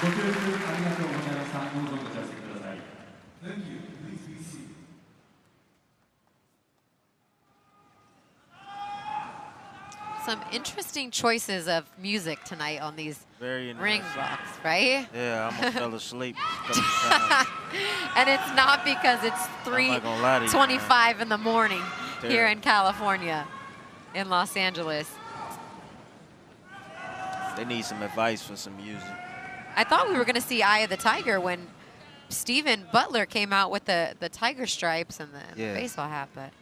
ご協力ありがとうございました。どうぞご着席ください。Thank you. Please be seated. Some interesting choices of music tonight on these Very ring interesting. walks, right? Yeah, I almost fell asleep. a couple times. And it's not because it's I'm not gonna lie to you, 3:25 in the morning here Terrible. in California, in Los Angeles. They need some advice for some music. I thought we were going to see Eye of the Tiger when Steven Butler came out with the tiger stripes and the Yeah. baseball hat, but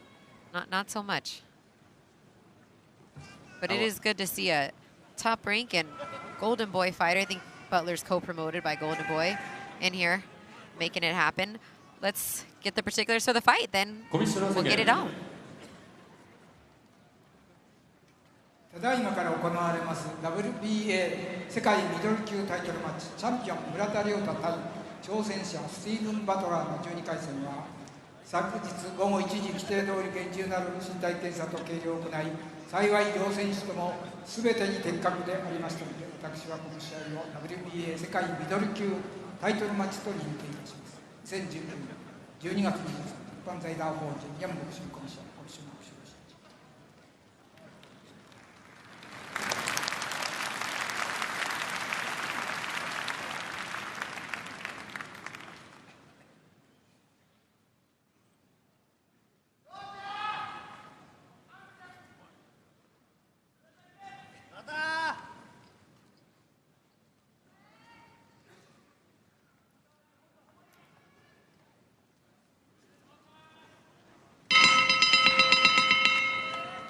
not so much. But it is good to see a top rank and Golden Boy fighter. I think Butler's co-promoted by Golden Boy in here, making it happen. Let's get the particulars of the fight, then we'll get it on. ただいまから行われます WBA 世界ミドル級タイトルマッチチャンピオン村田諒太対挑戦者スティーブン・バトラーの12回戦は昨日午後1時規定通り厳重なる身体検査と計量を行い幸い両選手とも全てに的確でありましたので私はこの試合を WBA 世界ミドル級タイトルマッチと認定いたします2019年12月23日一般財団法人山口コミッションご注目しました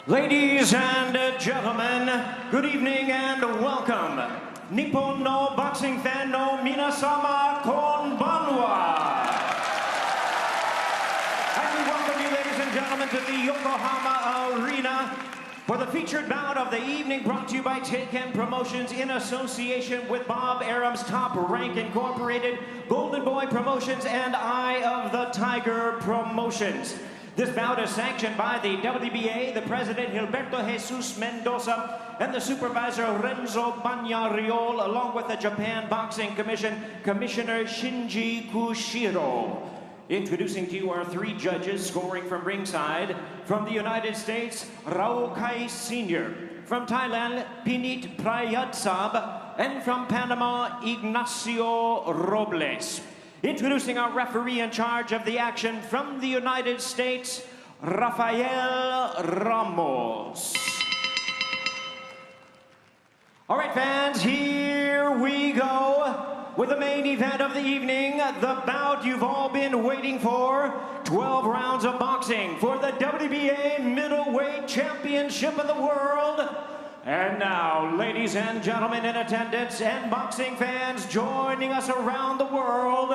Ladies and gentlemen, good evening and welcome. Nippon no boxing fan no minasama konbanwa. And we welcome you, ladies and gentlemen, to the Yokohama Arena for the featured bout of the evening, brought to you by Taken Promotions in association with Bob Arum's Top Rank Incorporated, Golden Boy Promotions, and Eye of the Tiger Promotions. This bout is sanctioned by the WBA, the president Gilberto Jesus Mendoza, and the supervisor Renzo Bagnariol, along with the Japan Boxing Commission Commissioner Shinji Kushiro. Introducing to you our three judges scoring from ringside. From the United States, Raul Kai Sr. From Thailand, Pinit Prayatsab. And from Panama, Ignacio Robles. Introducing our referee in charge of the action from the United States, Rafael Ramos. All right, fans, here we go with the main event of the evening, the bout you've all been waiting for. 12 rounds of boxing for the WBA Middleweight Championship of the World. And now, ladies and gentlemen in attendance and boxing fans joining us around the world,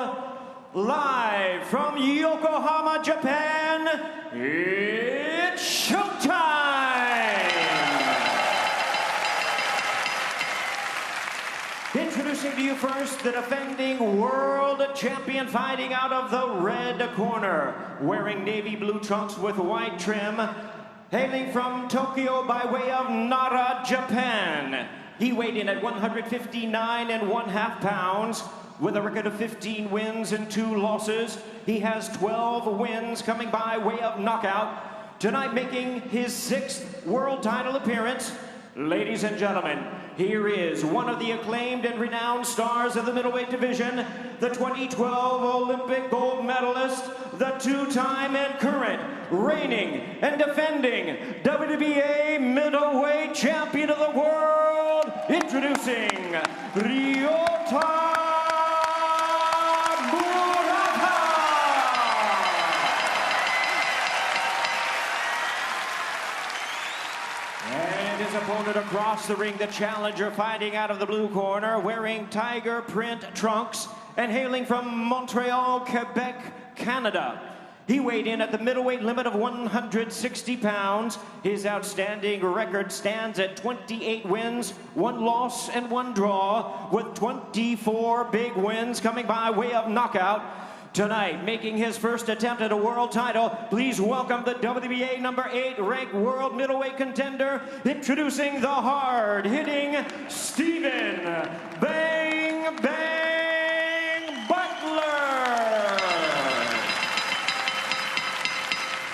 live from Yokohama, Japan, it's showtime! Introducing to you first, the defending world champion fighting out of the red corner, wearing navy blue trunks with white trim, hailing from Tokyo by way of Nara, Japan. He weighed in at 159 1/2 pounds with a record of 15 wins and 2 losses. He has 12 wins coming by way of knockout. Tonight making his 6th world title appearance. Ladies and gentlemen, here is one of the acclaimed and renowned stars of the middleweight division, the 2012 Olympic gold medalist, the 2-time and current reigning and defending WBA middleweight champion of the world, introducing Ryota Murata! And his opponent across the ring, the challenger fighting out of the blue corner, wearing tiger print trunks and hailing from Montreal, Quebec, Canada. He weighed in at the middleweight limit of 160 pounds. His outstanding record stands at 28 wins, 1 loss, and 1 draw, with 24 big wins coming by way of knockout. Tonight, making his first attempt at a world title, please welcome the WBA number 8 ranked world middleweight contender, introducing the hard-hitting Steven Bang Bang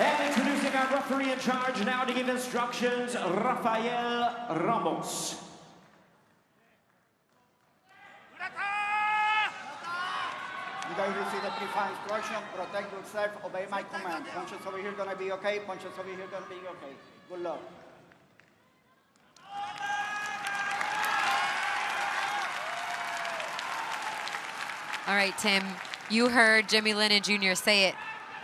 And introducing our referee in charge now to give instructions, Rafael Ramos. You guys receive the pre-fine instruction, protect yourself, obey my command. Punches over here gonna be okay, punches over here gonna be okay. Good luck. All right, Tim, you heard Jimmy Lennon Jr. say it.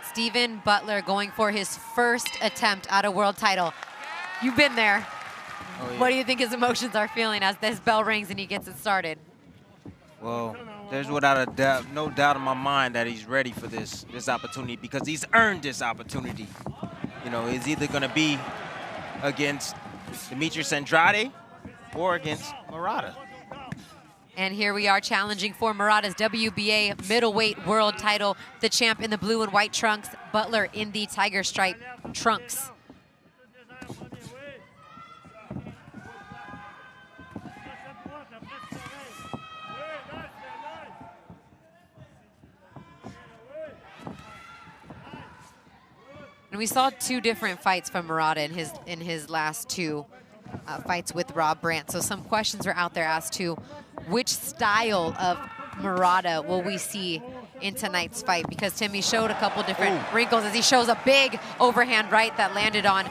Stephen Butler going for his first attempt at a world title. You've been there. Oh, yeah. What do you think his emotions are feeling as this bell rings and he gets it started? Well, there's without a doubt, no doubt in my mind that he's ready for this opportunity because he's earned this opportunity. You know, it's either going to be against Demetrius Andrade or against Murata. And here we are challenging for Murata's WBA middleweight world title. The champ in the blue and white trunks, Butler in the tiger stripe trunks. And we saw two different fights from Murata in his last two fights with Rob Brandt. So some questions are out there as to which style of Murata will we see in tonight's fight, because Timmy showed a couple different wrinkles as he shows a big overhand right that landed on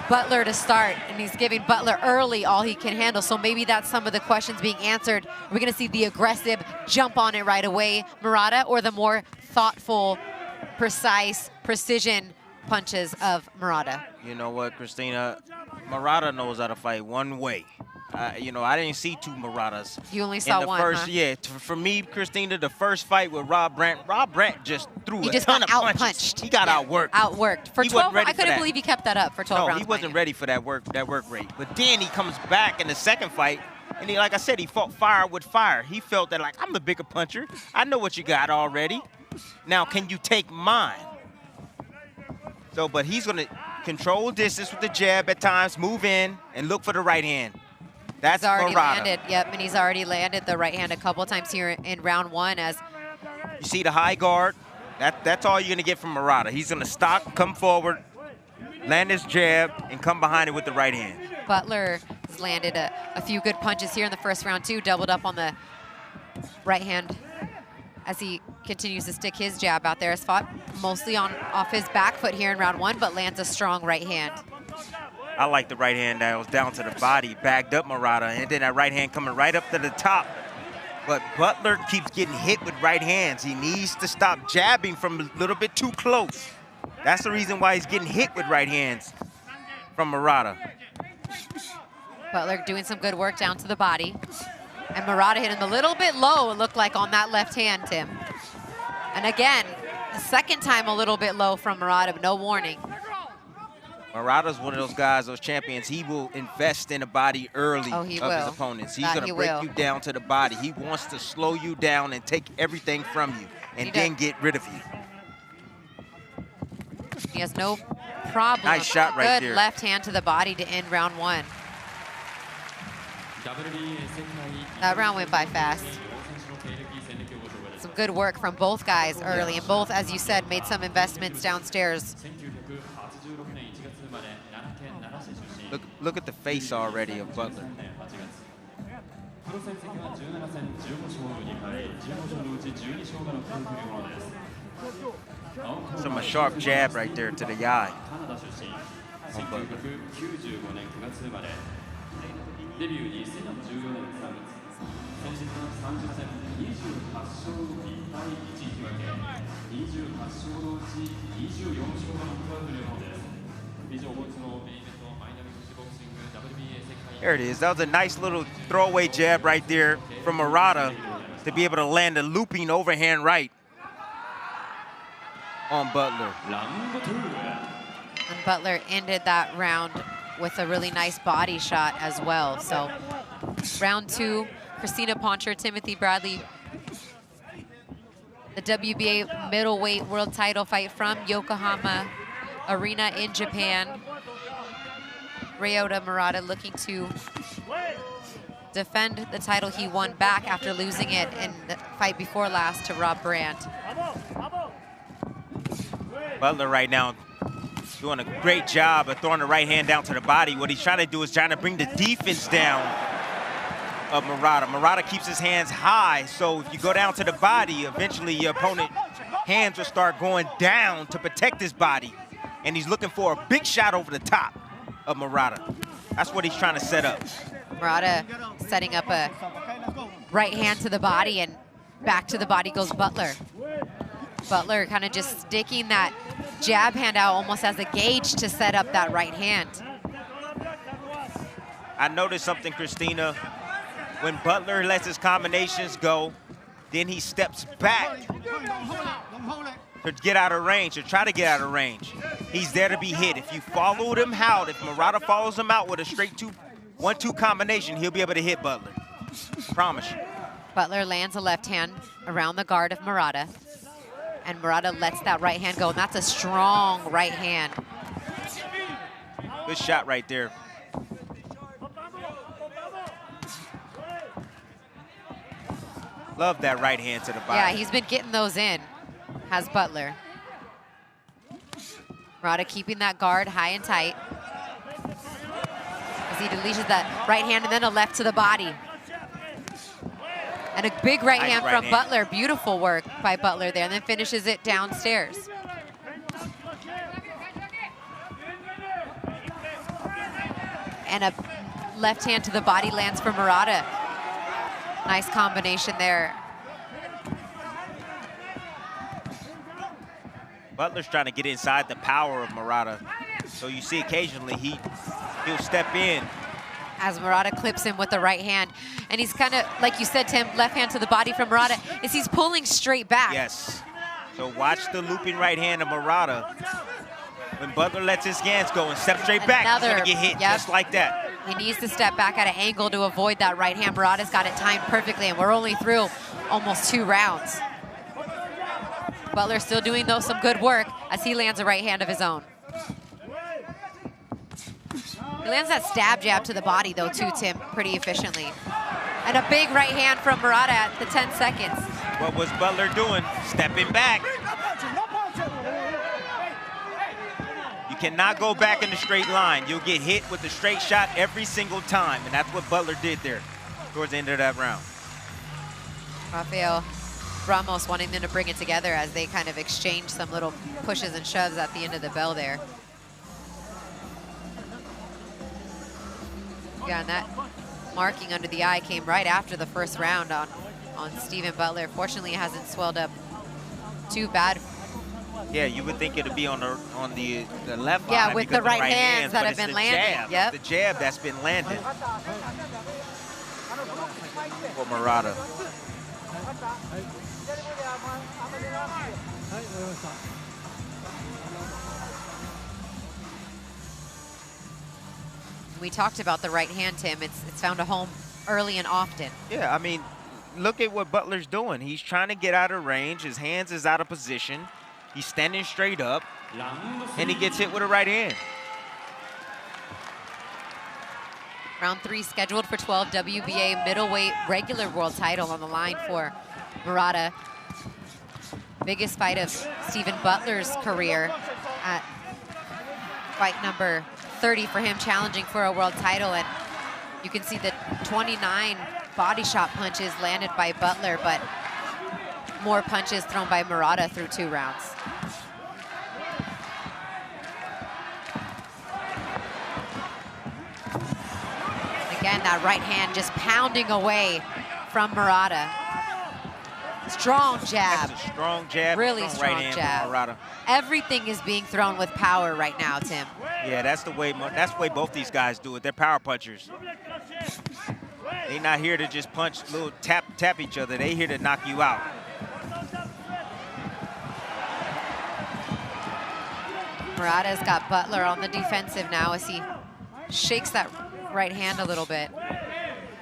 Butler to start, and he's giving Butler early all he can handle. So maybe that's some of the questions being answered. We're going to see the aggressive jump on it right away, Murata, or the more thoughtful, precise, precision punches of Murata? You know what, Christina? Murata knows how to fight one way. You know, I didn't see two Muratas. You only saw one, first, huh? Yeah, for me, Christina, the first fight with Rob Brandt just threw a just ton got of punches. out-punched. He got outworked. Outworked. For He 12 wasn't ready I for couldn't that. believe he kept that up for 12 rounds. No, he wasn't ready for that work rate. But then he comes back in the second fight, and he, like I said, he fought fire with fire. He felt that, like, I'm the bigger puncher. I know what you got already. Now, can you take mine? So, but he's going to control distance with the jab at times, move in, and look for the right hand. That's he's already Murata. landed, yep, and he's already landed the right hand a couple times here in round one. As you see the high guard, that's all you're going to get from Murata. He's going to stock, come forward, land his jab, and come behind it with the right hand. Butler has landed a few good punches here in the first round too, doubled up on the right hand as he continues to stick his jab out there. Has fought mostly off his back foot here in round one, but lands a strong right hand. I like the right hand that was down to the body, bagged up Murata, and then that right hand coming right up to the top. But Butler keeps getting hit with right hands. He needs to stop jabbing from a little bit too close. That's the reason why he's getting hit with right hands from Murata. Butler doing some good work down to the body. And Murata hit him a little bit low, it looked like, on that left hand, Tim. And again, the second time a little bit low from Murata, but no warning. Murata's one of those guys, those champions, he will invest in the body early of his opponents. He's going to break you down to the body. He wants to slow you down and take everything from you and then get rid of you. He has no problem. Nice shot right there. Good left hand to the body to end round one. That round went by fast. Some good work from both guys early, and both, as you said, made some investments downstairs. Look at the face already of Butler. Some a sharp jab right there to the eye. There it is. That was a nice little throwaway jab right there from Murata to be able to land a looping overhand right on Butler. And Butler ended that round with a really nice body shot as well. So round two, Christina Poncher, Timothy Bradley. The WBA middleweight world title fight from Yokohama Arena in Japan. Ryota Murata looking to defend the title he won back after losing it in the fight before last to Rob Brandt. Butler right now doing a great job of throwing the right hand down to the body. What he's trying to do is trying to bring the defense down of Murata. Murata keeps his hands high, so if you go down to the body, eventually your opponent's hands will start going down to protect his body. And he's looking for a big shot over the top of Murata. That's what he's trying to set up. Murata setting up a right hand to the body, and back to the body goes Butler. Butler kind of just sticking that jab hand out almost as a gauge to set up that right hand. I noticed something, Christina. When Butler lets his combinations go, then he steps back to get out of range, to try to get out of range. He's there to be hit. If you followed him out, if Murata follows him out with a straight 1-2 combination, he'll be able to hit Butler. Promise you. Butler lands a left hand around the guard of Murata, and Murata lets that right hand go, and that's a strong right hand. Good shot right there. Love that right hand to the body. Yeah, he's been getting those in, has Butler. Murata keeping that guard high and tight as he deletes that right hand and then a left to the body. And a big right Nice hand right from hand. Butler. Beautiful work by Butler there, and then finishes it downstairs. And a left hand to the body lands for Murata. Nice combination there. Butler's trying to get inside the power of Murata. So you see occasionally he'll step in. As Murata clips him with the right hand. And he's kind of, like you said, Tim, left hand to the body from Murata, is he's pulling straight back. Yes. So watch the looping right hand of Murata. When Butler lets his hands go and steps straight back, he's gonna get hit just like that. He needs to step back at an angle to avoid that right hand. Murata's got it timed perfectly, and we're only through almost 2 rounds. Butler still doing, though, some good work as he lands a right hand of his own. He lands that stab jab to the body, though, too, Tim, pretty efficiently. And a big right hand from Murata at the 10 seconds. What was Butler doing? Stepping back. You cannot go back in a straight line. You'll get hit with a straight shot every single time, and that's what Butler did there towards the end of that round. Rafael Ramos wanting them to bring it together as they kind of exchange some little pushes and shoves at the end of the bell there. Yeah, and that marking under the eye came right after the first round on Stephen Butler. Fortunately, it hasn't swelled up too bad. Yeah, you would think it would be on the left line. Yeah, with the right hands that but have been it's landing. Jab. Yep. It's the jab that's been landing for Murata. We talked about the right hand, Tim. It's found a home early and often. Yeah, I mean, look at what Butler's doing. He's trying to get out of range. His hands is out of position. He's standing straight up, and he gets hit with a right hand. Round 3 scheduled for 12, WBA middleweight regular world title on the line for Murata. Biggest fight of Stephen Butler's career at fight number 30 for him, challenging for a world title. And you can see the 29 body shot punches landed by Butler, but more punches thrown by Murata through 2 rounds. Again, that right hand just pounding away from Murata. Strong jab. That's a strong jab. Really strong right hand jab. from Murata. Everything is being thrown with power right now, Tim. Yeah, that's the way both these guys do it. They're power punchers. They're not here to just punch, little tap each other. They're here to knock you out. Murata's got Butler on the defensive now as he shakes that right hand a little bit.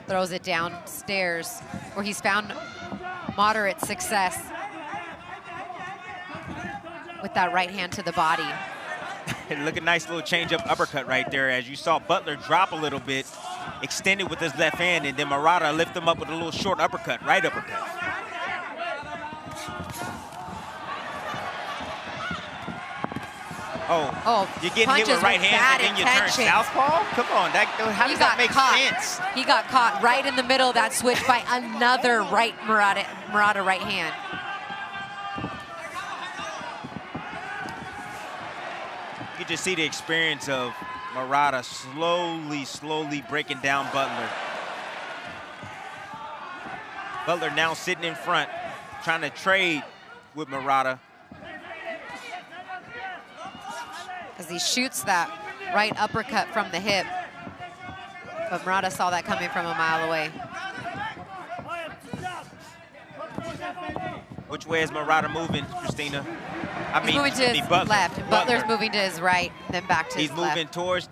Throws it downstairs where he's found moderate success with that right hand to the body. Look at nice little change-up uppercut right there as you saw Butler drop a little bit, extended with his left hand, and then Murata lift him up with a little short uppercut, right uppercut. Oh, you're getting hit with right hand and then you turn southpaw? Come on, how does that make sense? He got caught right in the middle of that switch by another Murata right hand. You can just see the experience of Murata slowly breaking down Butler. Butler now sitting in front, trying to trade with Murata. As he shoots that right uppercut from the hip. But Murata saw that coming from a mile away. Which way is Murata moving, Christina? He's moving to his left. And Butler's moving to his right, then back to his left.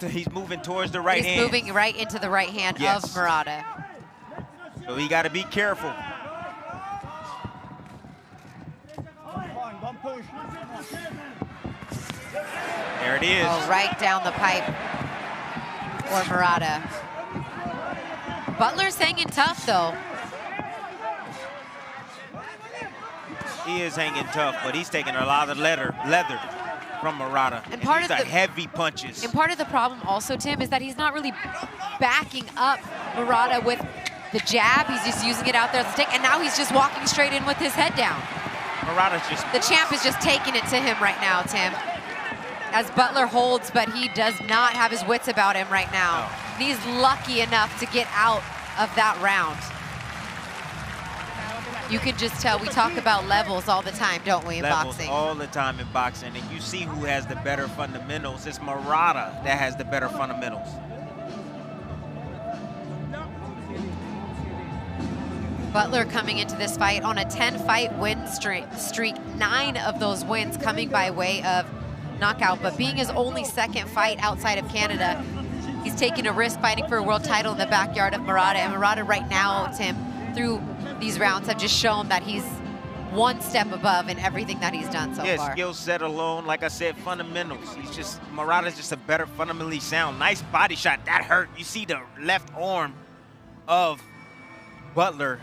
He's moving towards the right hand. He's moving right into the right hand of Murata. So he got to be careful. There it is. Oh, right down the pipe for Murata. Butler's hanging tough, though. He is hanging tough, but he's taking a lot of leather from Murata. And part these of are the heavy punches. And part of the problem also, Tim, is that he's not really backing up Murata with the jab. He's just using it out there as a stick, and now he's just walking straight in with his head down. Murata's just... The champ is just taking it to him right now, Tim. As Butler holds, but he does not have his wits about him right now. No. He's lucky enough to get out of that round. You can just tell we talk about levels all the time, don't we, in boxing? All the time in boxing, and you see who has the better fundamentals. It's Murata that has the better fundamentals. Butler coming into this fight on a 10-fight win streak, 9 of those wins coming by way of knockout, but being his only second fight outside of Canada, he's taking a risk fighting for a world title in the backyard of Murata. And Murata right now, Tim, through these rounds have just shown that he's one step above in everything that he's done so far. Yeah, skill set alone, like I said, fundamentals. Murata's just a better fundamentally sound. Nice body shot, that hurt. You see the left arm of Butler.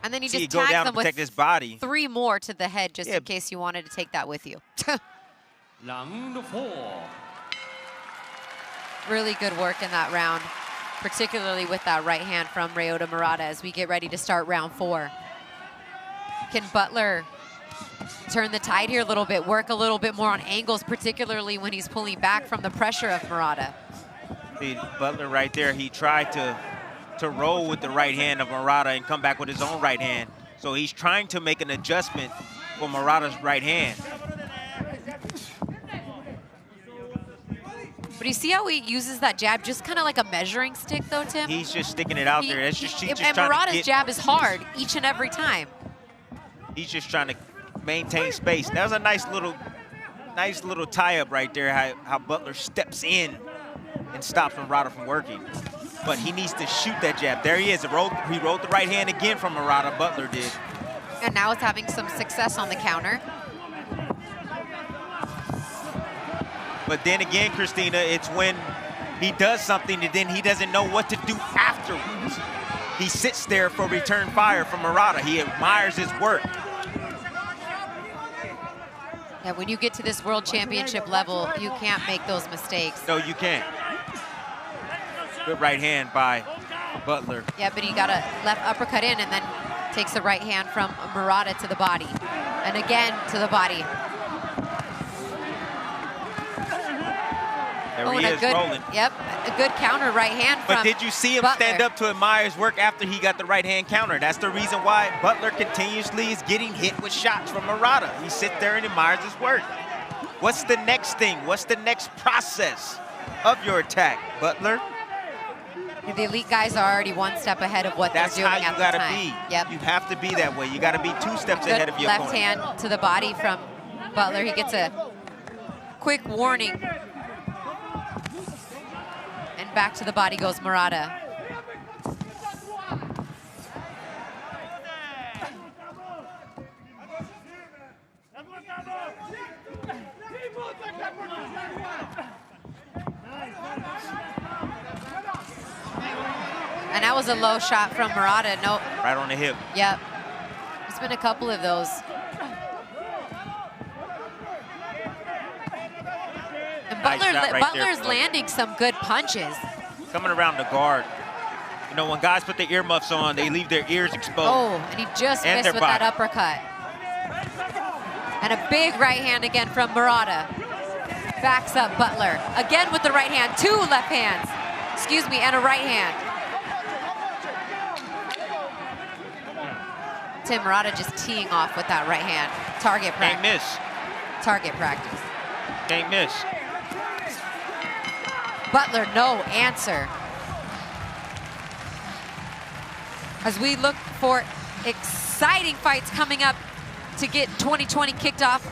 And then he just tags them with his body. 3 more to the head just in case you wanted to take that with you. Round 4. Really good work in that round, particularly with that right hand from Ryota Murata as we get ready to start round 4. Can Butler turn the tide here a little bit, work a little bit more on angles, particularly when he's pulling back from the pressure of Murata? See, Butler right there, he tried to roll with the right hand of Murata and come back with his own right hand. So he's trying to make an adjustment for Murata's right hand. But you see how he uses that jab just kind of like a measuring stick, though, Tim? He's just sticking it out there. It's just, and Murata's jab is hard each and every time. He's just trying to maintain space. That was a nice little tie-up right there, how Butler steps in and stops Murata from working. But he needs to shoot that jab. There he is. He rolled the right hand again from Murata, Butler did. And now it's having some success on the counter. But then again, Christina, it's when he does something and then he doesn't know what to do afterwards. He sits there for return fire from Murata. He admires his work. Yeah, when you get to this world championship level, you can't make those mistakes. No, you can't. Good right hand by Butler. Yeah, but he got a left uppercut in and then takes the right hand from Murata to the body. And again to the body. There he is, rolling. Yep, a good counter right hand from But did you see him Butler. stand up to admire his work after he got the right hand counter? That's the reason why Butler continuously is getting hit with shots from Murata. He sits there and admires his work. What's the next thing? What's the next process of your attack, Butler? The elite guys are already one step ahead of what they're doing at the time. That's how you gotta be. Yep. You have to be that way. You gotta be 2 steps ahead of your left opponent. hand to the body from Butler. He gets a quick warning. And back to the body goes Murata. And that was a low shot from Murata. Nope. Right on the hip. Yep. There's been a couple of those. Butler's landing some good punches. Coming around the guard. You know, when guys put their earmuffs on, they leave their ears exposed. Oh, and he just missed with that uppercut. And a big right hand again from Murata. Backs up Butler. Again with the right hand, 2 left hands. Excuse me, and a right hand. Tim Murata just teeing off with that right hand. Target practice. Can't miss. Target practice. Can't miss. Butler, no answer. As we look for exciting fights coming up to get 2020 kicked off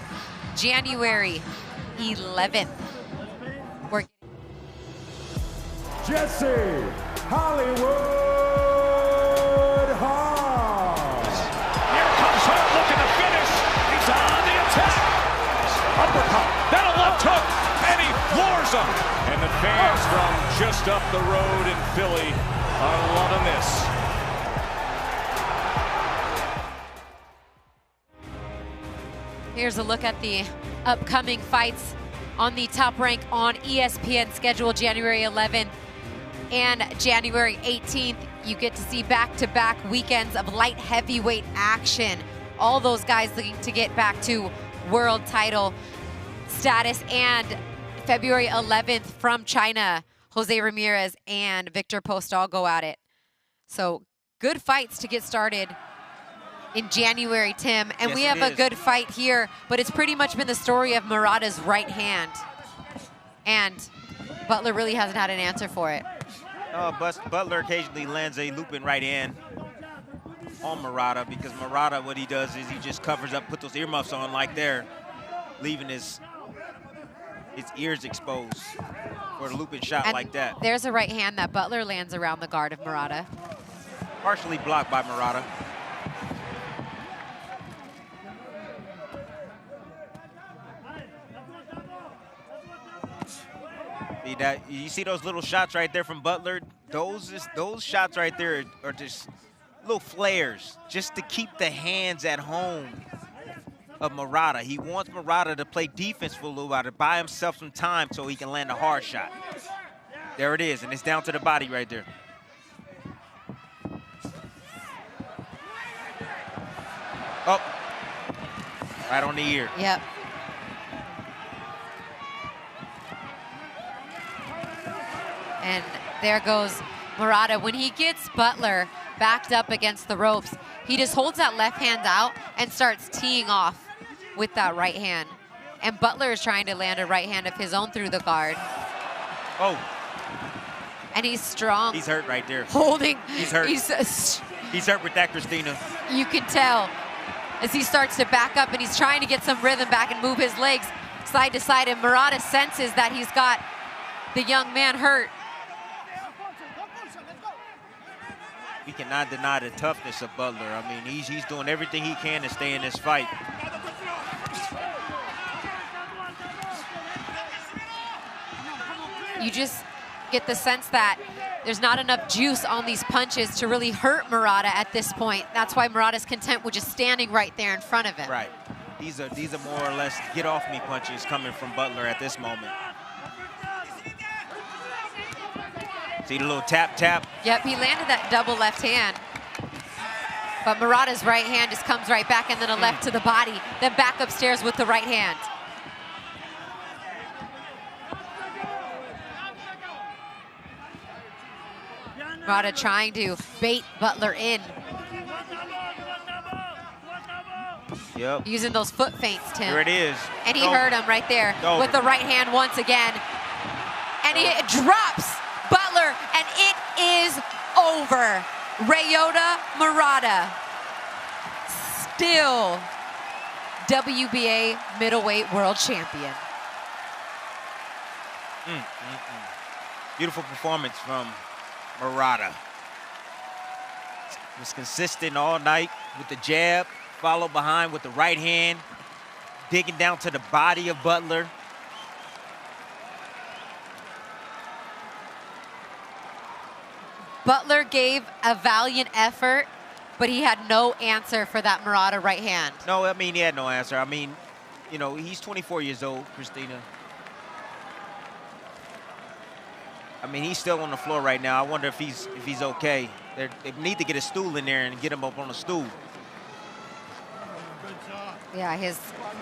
January 11th. We're Jesse Hollywood Hobbs. Here comes Hart looking to finish. He's on the attack. Uppercut, then a left hook, and he floors him. And the fans from just up the road in Philly are loving this. Here's a look at the upcoming fights on the Top Rank on ESPN schedule January 11th and January 18th. You get to see back-to-back weekends of light heavyweight action. All those guys looking to get back to world title status. And February 11th from China, Jose Ramirez and Victor Postol go at it. So good fights to get started in January, Tim. And yes, we have a good fight here, but it's pretty much been the story of Murata's right hand. And Butler really hasn't had an answer for it. Butler occasionally lands a looping right hand on Murata, because Murata, what he does is he just covers up, put those earmuffs on like there, leaving his ears exposed for a looping shot And like that. There's a right hand that Butler lands around the guard of Murata. Partially blocked by Murata. You see those little shots right there from Butler? Those shots right there are just little flares, just to keep the hands at home of Murata. He wants Murata to play defense for a little while, to buy himself some time so he can land a hard shot. There it is, and it's down to the body right there. Oh, right on the ear. Yep. And there goes Murata. When he gets Butler backed up against the ropes, he just holds that left hand out and starts teeing off with that right hand. And Butler is trying to land a right hand of his own through the guard. Oh. And he's strong. He's hurt right there. Holding. He's hurt. He's hurt with that, Christina. You can tell as he starts to back up and he's trying to get some rhythm back and move his legs side to side. And Murata senses that he's got the young man hurt. We cannot deny the toughness of Butler. I mean, he's doing everything he can to stay in this fight. You just get the sense that there's not enough juice on these punches to really hurt Murata at this point. That's why Murata's content with just standing right there in front of him. Right. These are more or less get-off-me punches coming from Butler at this moment. See the little tap, tap? Yep, he landed that double left hand. But Murata's right hand just comes right back, and then a left to the body, then back upstairs with the right hand. Murata trying to bait Butler in. Yep. Using those foot feints, Tim. Here it is. And he hurt him right there with the right hand once again. And he drops Butler, and it is over. Ryota Murata, still WBA middleweight world champion. Beautiful performance from Murata. Was consistent all night with the jab, followed behind with the right hand, digging down to the body of Butler. Butler gave a valiant effort, but he had no answer for that Murata right hand. No, I mean, he had no answer. I mean, you know, he's 24 years old, Christina. I mean, he's still on the floor right now. I wonder if he's okay. They need to get a stool in there and get him up on a stool. Yeah, his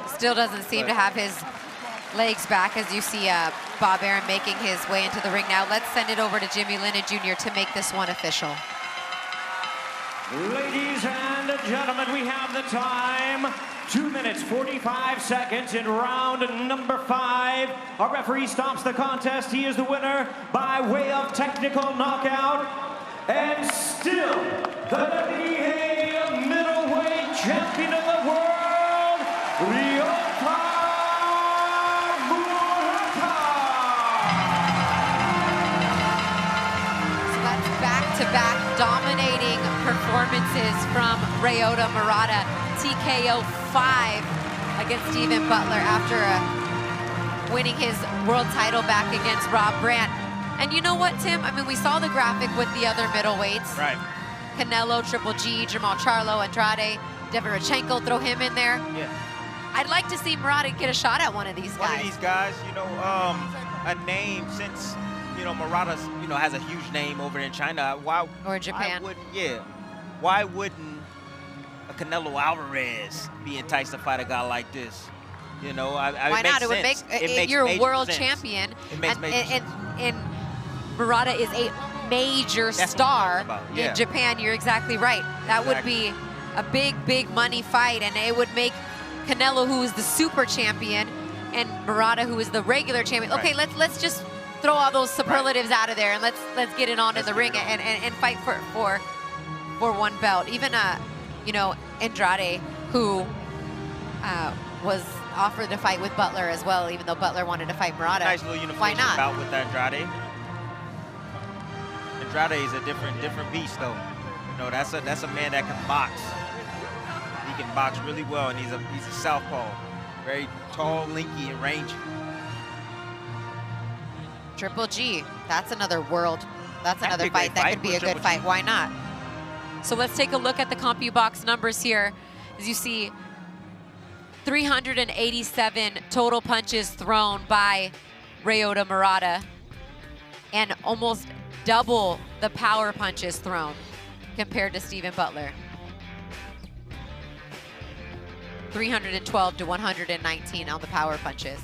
still doesn't seem to have his legs back, as you see Bob Arum making his way into the ring now. Let's send it over to Jimmy Lennon Jr. to make this one official. Ladies and gentlemen, we have the time. 2 minutes, 45 seconds in round number 5. Our referee stops the contest. He is the winner by way of technical knockout. And still, the WBA middleweight champion of the world, Ryota Murata. So that's back-to-back dominating performances from Ryota Murata. TKO 5 against Steven Butler after winning his world title back against Rob Brandt. And you know what, Tim? I mean, we saw the graphic with the other middleweights. Right. Canelo, Triple G, Jamal Charlo, Andrade, Deverchenko, throw him in there. Yeah. I'd like to see Murata get a shot at one of these guys. One of these guys, you know, a name since, you know, Murata's, you know, has a huge name over in China. Why? Or Japan. Why wouldn't a Canelo Alvarez be enticed to fight a guy like this? You know, why not? It would make you're a world champion. It makes and Murata is a major star in Japan. You're exactly right. That would be a big money fight, and it would make Canelo, who is the super champion, and Murata, who is the regular champion. Okay, let's just throw all those superlatives out of there, and let's get it on in the ring and fight for one belt. Even you know, Andrade, who was offered to fight with Butler as well, even though Butler wanted to fight Murata. Nice little unification bout with Andrade. Andrade is a different beast, though. You know, that's a man that can box. He can box really well, and he's a southpaw, very tall, lanky, and rangy. Triple G, that's another world. That's another fight. That could be a good fight. Why not? So let's take a look at the CompuBox numbers here. As you see, 387 total punches thrown by Ryota Murata, and almost double the power punches thrown compared to Steven Butler. 312 to 119 on the power punches.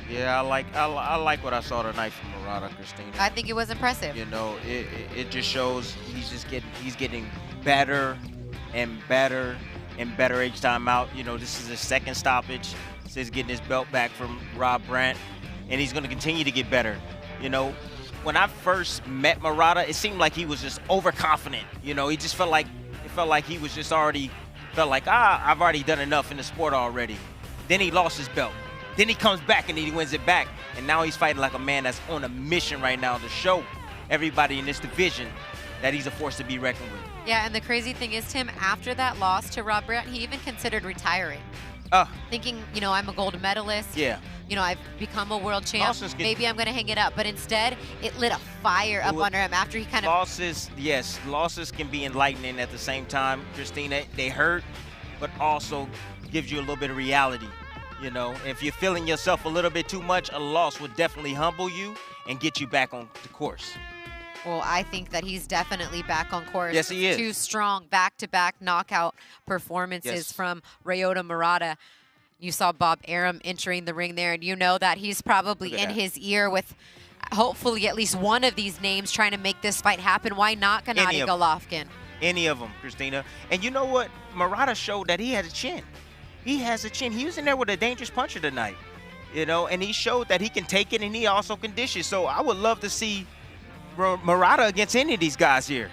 Yeah, I like what I saw tonight from Murata, Christina. I think it was impressive. You know, it just shows he's getting better and better and better each time out. You know, this is his second stoppage since getting his belt back from Rob Brandt, and he's going to continue to get better. You know, when I first met Murata, it seemed like he was just overconfident. You know, he just felt like he was just I've already done enough in the sport already. Then he lost his belt. Then he comes back and he wins it back. And now he's fighting like a man that's on a mission right now to show everybody in this division that he's a force to be reckoned with. Yeah, and the crazy thing is, Tim, after that loss to Rob Brandt, he even considered retiring. Thinking, you know, I'm a gold medalist. Yeah. You know, I've become a world champ. Maybe I'm going to hang it up. But instead, it lit a fire up under him after he kind of... Losses can be enlightening at the same time, Christina. They hurt, but also gives you a little bit of reality. You know, if you're feeling yourself a little bit too much, a loss would definitely humble you and get you back on the course. Well, I think that he's definitely back on course. Yes, he is. 2 strong back-to-back knockout performances from Ryota Murata. You saw Bob Arum entering the ring there, and you know that he's probably in his ear with hopefully at least one of these names trying to make this fight happen. Why not Gennady Golovkin? Any of them, Christina. And you know what? Murata showed that he has a chin. He has a chin. He was in there with a dangerous puncher tonight, you know, and he showed that he can take it and he also can dish it. So I would love to see Murata against any of these guys here.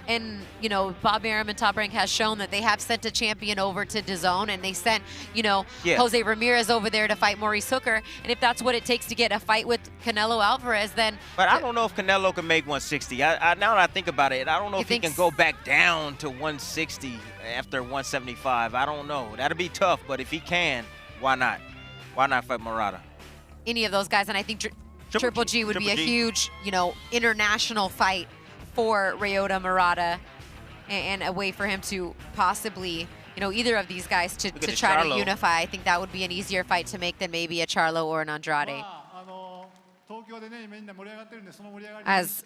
And, you know, Bob Arum and Top Rank has shown that they have sent a champion over to DAZN, and they sent, you know, Jose Ramirez over there to fight Maurice Hooker. And if that's what it takes to get a fight with Canelo Alvarez, then... But I don't know if Canelo can make 160. Now that I think about it, I don't know if he can go back down to 160 after 175. I don't know. That'll be tough, but if he can, why not? Why not fight Murata? Any of those guys, and I think Triple G would be a huge, you know, international fight for Ryota Murata, and a way for him to possibly, you know, either of these guys to try to unify. I think that would be an easier fight to make than maybe a Charlo or an Andrade. As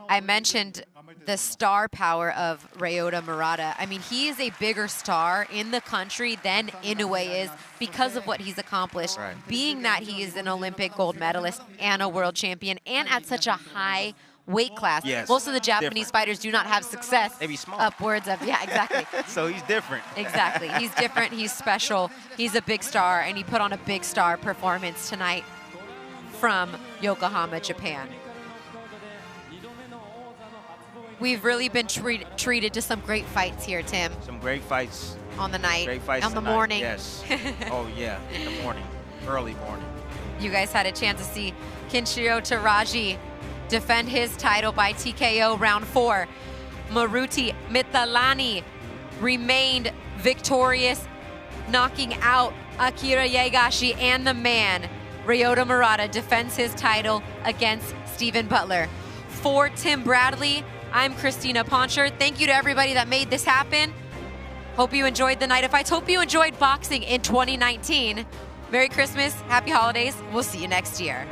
I mentioned, the star power of Ryota Murata. I mean, he is a bigger star in the country than Inoue is because of what he's accomplished, being that he is an Olympic gold medalist and a world champion, and at such a high weight class. Yes. Most of the Japanese fighters do not have success upwards of, yeah, exactly. So he's different. Exactly. He's different. He's special. He's a big star, and he put on a big star performance tonight from Yokohama, Japan. We've really been treated to some great fights here, Tim. Some great fights. On the night. Great fights on the tonight. morning. Yes. Oh, yeah, in the morning, early morning. You guys had a chance to see Kinshiro Taraji defend his title by TKO round 4. Maruti Mithalani remained victorious, knocking out Akira Yagashi, and the man, Ryota Murata, defends his title against Stephen Butler. For Tim Bradley, I'm Christina Poncher. Thank you to everybody that made this happen. Hope you enjoyed the night of fights. Hope you enjoyed boxing in 2019. Merry Christmas, happy holidays. We'll see you next year.